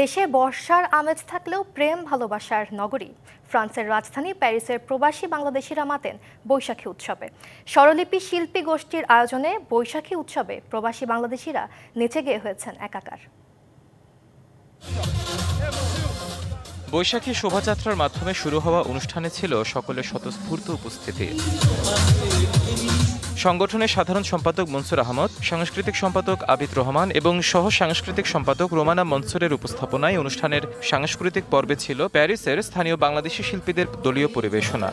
দেশে বর্ষার আমেজ থাকলেও প্রেম ভালোবাসার নগরী ফ্রান্সের রাজধানী প্যারিসের প্রবাসী বাংলাদেশিরা মাতেন বৈশাখী উৎসবে। স্বরলিপি শিল্পী গোষ্ঠীর আয়োজনে বৈশাখী উৎসবে প্রবাসী বাংলাদেশিরা নেচে গেয়ে হয়েছেন একাকার। বৈশাখী শোভাযাত্রার মাধ্যমে শুরু হওয়া অনুষ্ঠানে ছিল সকলের স্বতঃস্ফূর্ত উপস্থিতি। সংগঠনের সাধারণ সম্পাদক মনসুর আহমদ, সাংস্কৃতিক সম্পাদক আবিদ রহমান এবং সহ সাংস্কৃতিক সম্পাদক রোমানা মনসুরের উপস্থাপনায় অনুষ্ঠানের সাংস্কৃতিক পর্বে ছিল প্যারিসের স্থানীয় বাংলাদেশি শিল্পীদের দলীয় পরিবেশনা।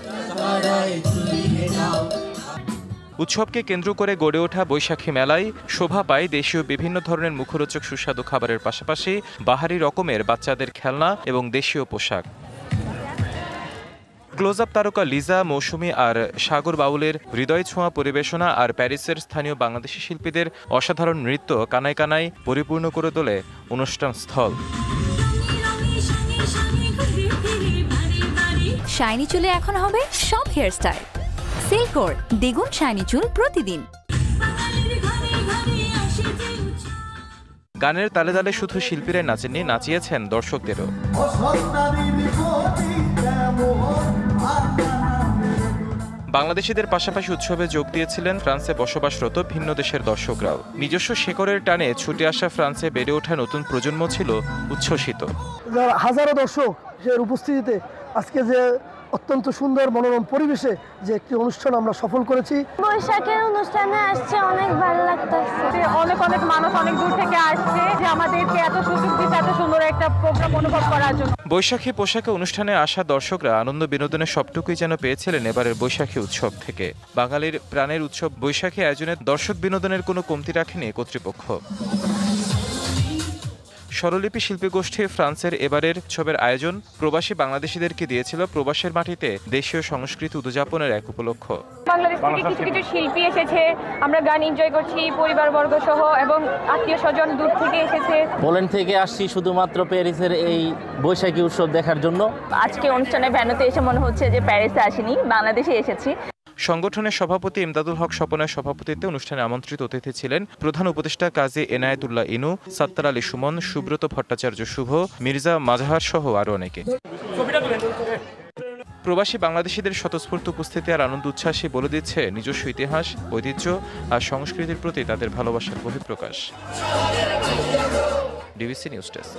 উৎসবকে কেন্দ্র করে গড়ে ওঠা বৈশাখী মেলায় শোভা পায় দেশীয় বিভিন্ন ধরনের মুখরোচক সুস্বাদু খাবারের পাশাপাশি বাহারি রকমের বাচ্চাদের খেলনা এবং দেশীয় পোশাক। ক্লোজ আপ তারকা লিজা, মৌসুমী আর সাগর বাউলের হৃদয় ছোঁয়া পরিবেশনা আর প্যারিসের স্থানীয় বাংলাদেশি শিল্পীদের অসাধারণ নৃত্য কানায় কানায় পরিপূর্ণ করে তোলে অনুষ্ঠান স্থল। শাইনি চুলে এখন হবে সব হেয়ারস্টাইল। সিল্কোর দ্বিগুণ শাইনি চুল প্রতিদিন। গানের তালে তালে শুধু শিল্পীরাই নাচেননি, নাচিয়েছেন দর্শকদেরও। বাংলাদেশিদের পাশাপাশি উৎসবে যোগ দিয়েছিলেন ফ্রান্সে বসবাসরত ভিন্ন দেশের দর্শকরাও। নিজস্ব শেকড়ের টানে ছুটে আসা ফ্রান্সে বেড়ে ওঠা নতুন প্রজন্ম ছিল উচ্ছ্বসিত। হাজারো দর্শকের উপস্থিতিতে আজকে যে অত্যন্ত সুন্দর মনোরম পরিবেশে যে একটি অনুষ্ঠান আমরা সফল করেছি। বৈশাখের অনুষ্ঠানে আসছে, অনেক ভালো লাগতেছে। অনেক অনেক মানুষ অনেক দূর থেকে আসছে যে আমাদেরকে এত সুযোগ দিতে, এত সুন্দর একটা প্রোগ্রাম অনুভব করার জন্য। বৈশাখী পোশাকে অনুষ্ঠানে আসা দর্শকরা আনন্দ বিনোদনের সবটুকুই যেন পেয়েছিলেন এবারের বৈশাখী উৎসব থেকে। বাঙালির প্রাণের উৎসব বৈশাখী আয়োজনে দর্শক বিনোদনের কোনো কমতি রাখেনি কর্তৃপক্ষ। স্বরলিপি শিল্পী গোষ্ঠী ফ্রান্সের এবারের উৎসবের আয়োজন প্রবাসী বাংলাদেশিদেরকে দিয়েছিল প্রবাসের মাটিতে দেশীয় সংস্কৃতি উদযাপনের এক উপলক্ষ। বাংলাদেশ থেকে কিছু কিছু শিল্পী এসেছে, আমরা গান এনজয় করছি পরিবারবর্গ সহ, এবং আত্মীয় স্বজন দূর থেকে এসেছে। পোল্যান্ড থেকে আসছি শুধুমাত্র প্যারিসের এই বৈশাখী উৎসব দেখার জন্য। আজকে অনুষ্ঠানের ভ্যানুতে এসে মনে হচ্ছে যে প্যারিসে আসিনি, বাংলাদেশে এসেছি। সংগঠনের সভাপতি ইমদাদুল হক স্বপনের সভাপতিত্বে অনুষ্ঠানে আমন্ত্রিত অতিথি ছিলেন প্রধান উপদেষ্টা কাজী এনায়েতুল্লাহ ইনু, সাত্তার আলী সুমন, সুব্রত ভট্টাচার্য শুভ, মির্জা মাজাহার সহ আরও অনেকে। প্রবাসী বাংলাদেশিদের স্বতঃস্ফূর্ত উপস্থিতি আর আনন্দ উচ্ছ্বাসই বলে দিচ্ছে নিজস্ব ইতিহাস, ঐতিহ্য আর সংস্কৃতির প্রতি তাদের ভালোবাসার বহিঃপ্রকাশ। DBC news desk.